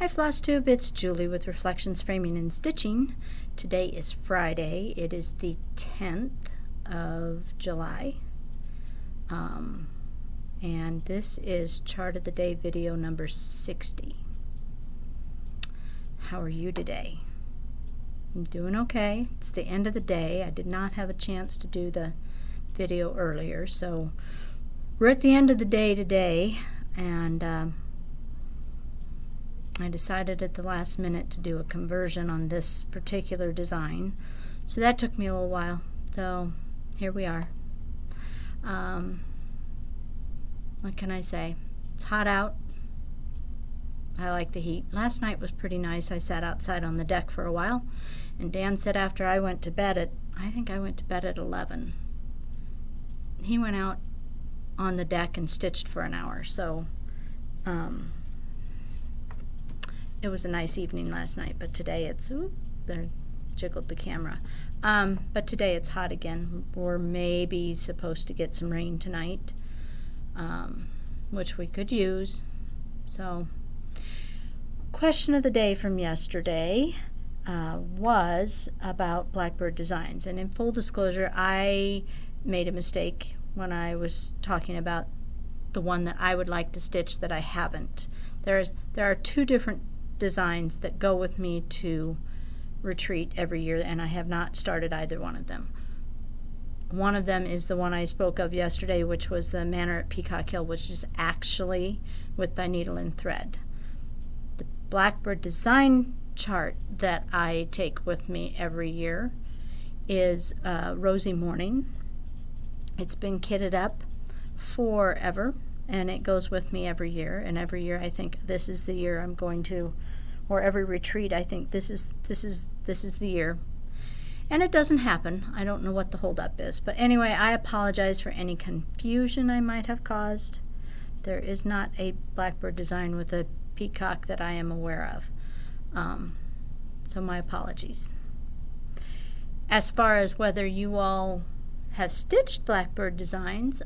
Hi Floss Tube, it's Julie with Reflections Framing and Stitching. Today is Friday. It is the 10th of July. And this is Chart of the Day video number 60. How are you today? I'm doing okay. It's the end of the day. I did not have a chance to do the video earlier, so we're at the end of the day today, and I decided at the last minute to do a conversion on this particular design, so that took me a little while. So here we are. What can I say? It's hot out. I like the heat. Last night was pretty nice. I sat outside on the deck for a while, and Dan said after I went to bed I think I went to bed at 11. He went out on the deck and stitched for an hour, so it was a nice evening last night, but today it's, there jiggled the camera. But today it's hot again. We're maybe supposed to get some rain tonight, which we could use. So, question of the day from yesterday was about Blackbird Designs. And in full disclosure, I made a mistake when I was talking about the one that I would like to stitch that I haven't. There are two different designs that go with me to retreat every year, and I have not started either one of them. One of them is the one I spoke of yesterday, which was the Manor at Peacock Hill, which is actually with thy needle and thread. The Blackbird design chart that I take with me every year is Rosy Morning. It's been kitted up forever, and it goes with me every year. And every year I think this is the year I'm going to, or every retreat I think this is the year. And it doesn't happen. I don't know what the holdup is. But anyway, I apologize for any confusion I might have caused. There is not a Blackbird design with a peacock that I am aware of. So my apologies. As far as whether you all have stitched Blackbird designs,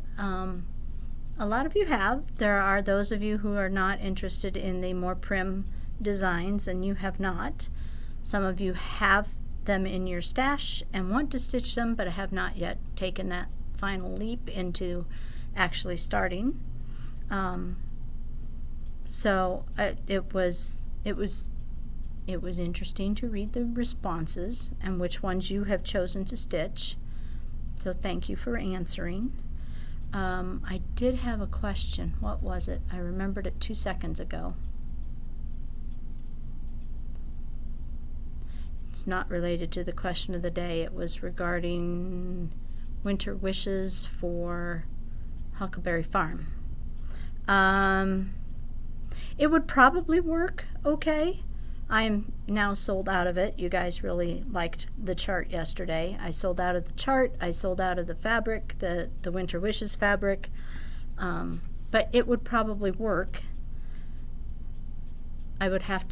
a lot of you have. There are those of you who are not interested in the more prim designs, and you have not. Some of you have them in your stash and want to stitch them, but have not yet taken that final leap into actually starting. So it was interesting to read the responses and which ones you have chosen to stitch. So thank you for answering. I did have a question. What was it? I remembered it 2 seconds ago. It's not related to the question of the day. It was regarding winter wishes for Huckleberry Farm. It would probably work okay. I'm now sold out of it. You guys really liked the chart yesterday. I sold out of the chart. I sold out of the fabric, the Winter Wishes fabric. But it would probably work. I would have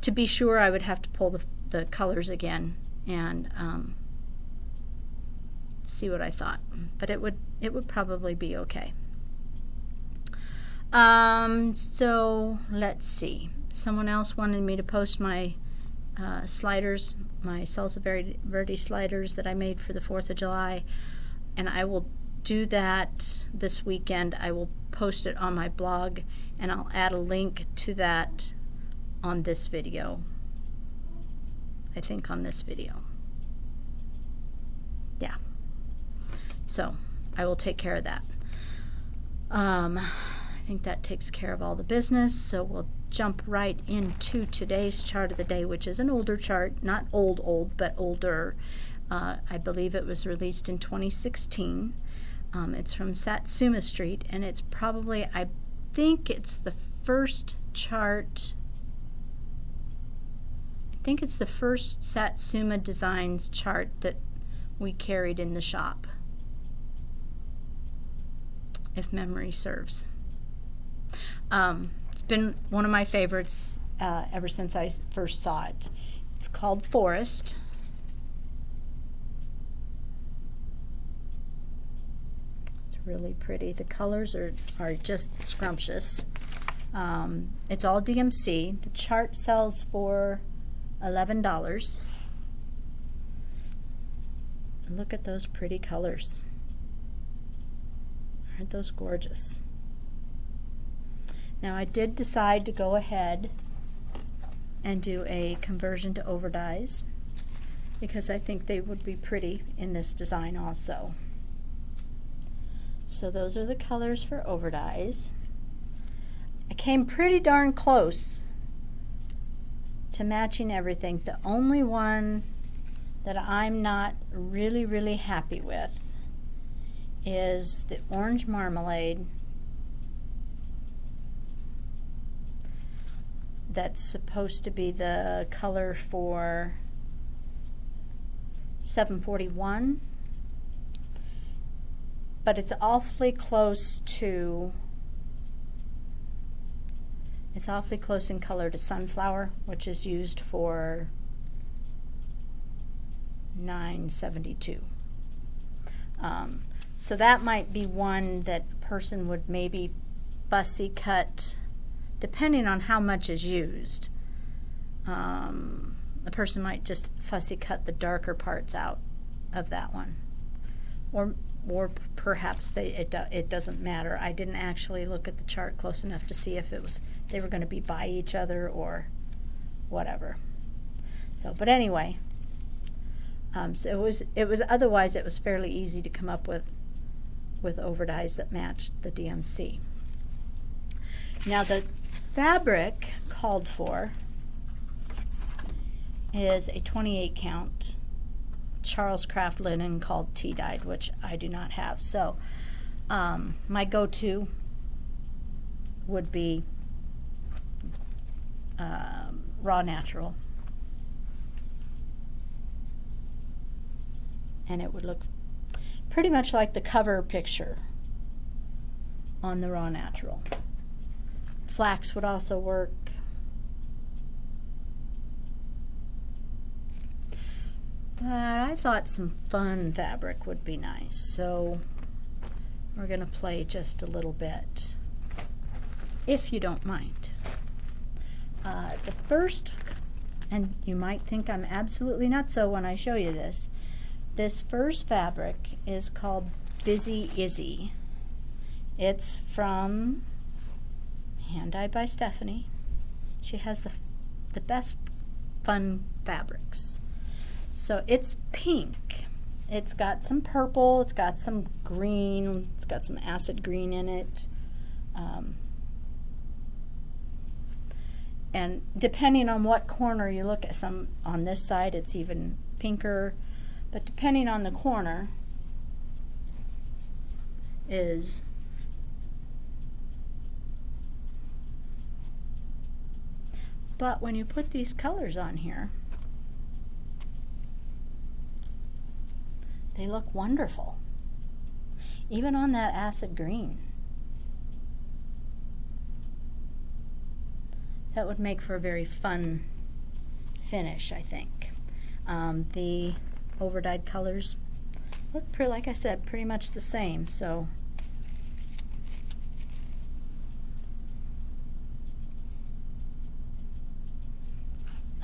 to be sure, I would have to pull the colors again and see what I thought. But it would probably be okay. So let's see. Someone else wanted me to post my sliders, my Salsa Verde sliders that I made for the 4th of July, and I will do that this weekend. I will post it on my blog, and I'll add a link to that on this video. I think on this video. Yeah. So I will take care of that. I think that takes care of all the business, so we'll jump right into today's chart of the day, which is an older chart, not old, but older. I believe it was released in 2016. It's from Satsuma Street, and it's probably, I think it's the first chart, I think it's the first Satsuma Designs chart that we carried in the shop, if memory serves. It's been one of my favorites ever since I first saw it. It's called Forest. It's really pretty. The colors are just scrumptious. It's all DMC. The chart sells for $11. Look at those pretty colors. Aren't those gorgeous? Now I did decide to go ahead and do a conversion to overdyes because I think they would be pretty in this design also. So those are the colors for overdyes. I came pretty darn close to matching everything. The only one that I'm not really happy with is the orange marmalade that's supposed to be the color for 741, but it's awfully close in color to sunflower, which is used for 972. So that might be one that a person would maybe fussy cut, depending on how much is used. A person might just fussy cut the darker parts out of that one, or perhaps it doesn't matter. I didn't actually look at the chart close enough to see if they were going to be by each other or whatever. So, but anyway, so it was otherwise it was fairly easy to come up with overdyes that matched the DMC. Now the fabric called for is a 28 count Charles Craft linen called tea-dyed, which I do not have. So my go-to would be raw natural, and it would look pretty much like the cover picture on the raw natural. Flax would also work. But I thought some fun fabric would be nice, so we're going to play just a little bit, if you don't mind. The first, and you might think I'm absolutely nuts when I show you this first fabric is called Busy Izzy. It's from Hand Dyed by Stephanie. She has the best fun fabrics. So it's pink. It's got some purple, it's got some green, it's got some acid green in it. And depending on what corner you look at, some on this side it's even pinker, but depending on the corner is but when you put these colors on here, they look wonderful, even on that acid green. That would make for a very fun finish, I think. The overdyed colors look, like I said, pretty much the same. So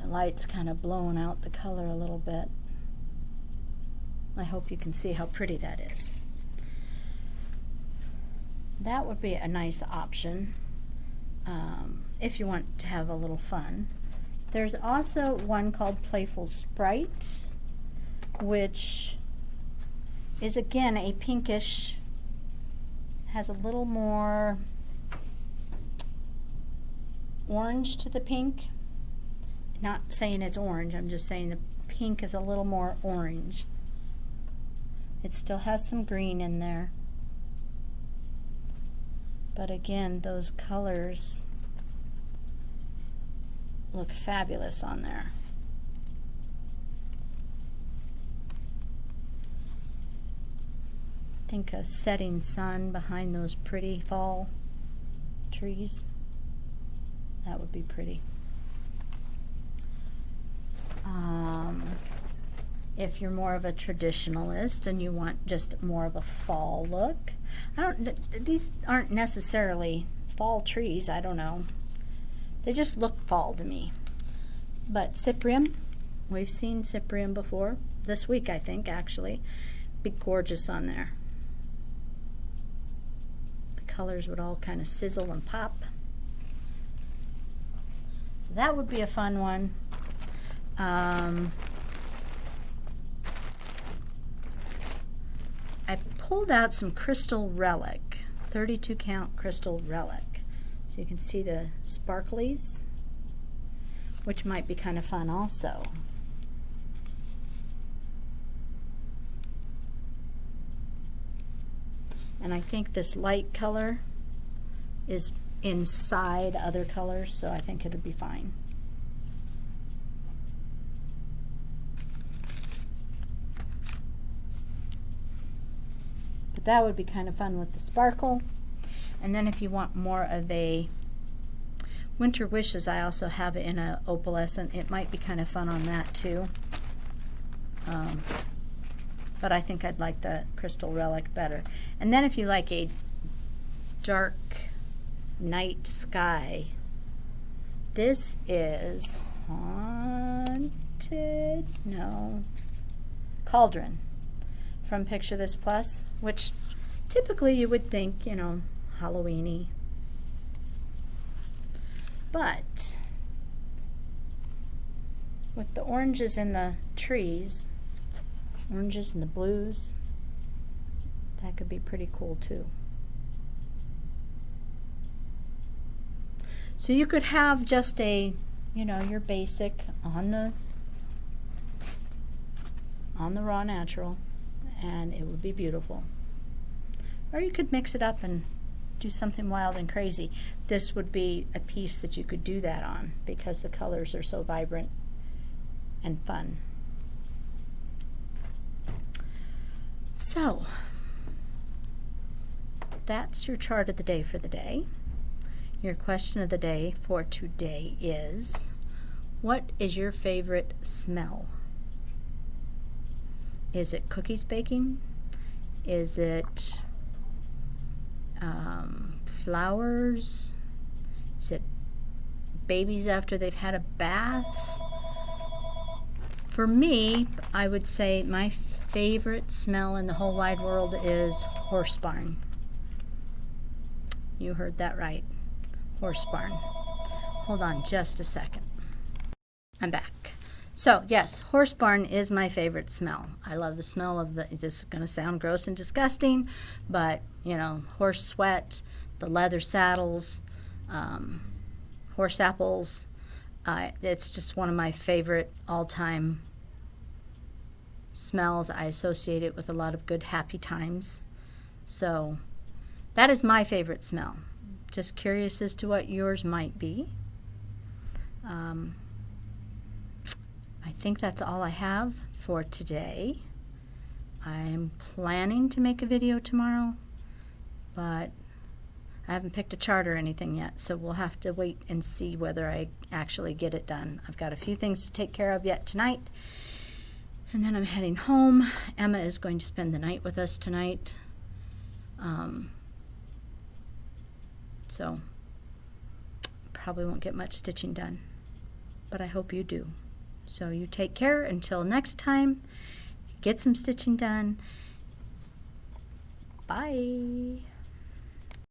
the light's kind of blowing out the color a little bit. I hope you can see how pretty that is. That would be a nice option if you want to have a little fun. There's also one called Playful Sprite, which is again a pinkish, has a little more orange to the pink. Not saying it's orange, I'm just saying the pink is a little more orange. It still has some green in there. But again, those colors look fabulous on there. I think a setting sun behind those pretty fall trees, that would be pretty. If you're more of a traditionalist and you want just more of a fall look, these aren't necessarily fall trees. I don't know. They just look fall to me. But cyprium, we've seen cyprium before. This week, I think, actually. Be gorgeous on there. The colors would all kind of sizzle and pop. So that would be a fun one. I pulled out some crystal relic, 32 count crystal relic. So you can see the sparklies, which might be kind of fun also. And I think this light color is inside other colors, so I think it'll be fine. But that would be kind of fun with the sparkle. And then if you want more of a Winter Wishes, I also have it in a opalescent. It might be kind of fun on that too. But I think I'd like the crystal relic better. And then if you like a dark night sky, this is Cauldron from Picture This Plus, which typically you would think, you know, Halloween-y. But with the oranges in the trees, oranges and the blues, that could be pretty cool too. So you could have just a, you know, your basic on the raw natural, and it would be beautiful. Or you could mix it up and do something wild and crazy. This would be a piece that you could do that on because the colors are so vibrant and fun. So, that's your chart of the day for the day. Your question of the day for today is, what is your favorite smell? Is it cookies baking? Is it flowers? Is it babies after they've had a bath? For me, I would say my favorite smell in the whole wide world is horse barn. You heard that right. Horse barn. Hold on just a second. I'm back. So, yes, horse barn is my favorite smell. I love the smell of this is going to sound gross and disgusting, but, you know, horse sweat, the leather saddles, horse apples. It's just one of my favorite all-time smells. I associate it with a lot of good, happy times. So, that is my favorite smell. Just curious as to what yours might be. I think that's all I have for today. I'm planning to make a video tomorrow, but I haven't picked a chart or anything yet, so we'll have to wait and see whether I actually get it done. I've got a few things to take care of yet tonight, and then I'm heading home. Emma is going to spend the night with us tonight. So probably won't get much stitching done, but I hope you do. So you take care until next time. Get some stitching done. Bye.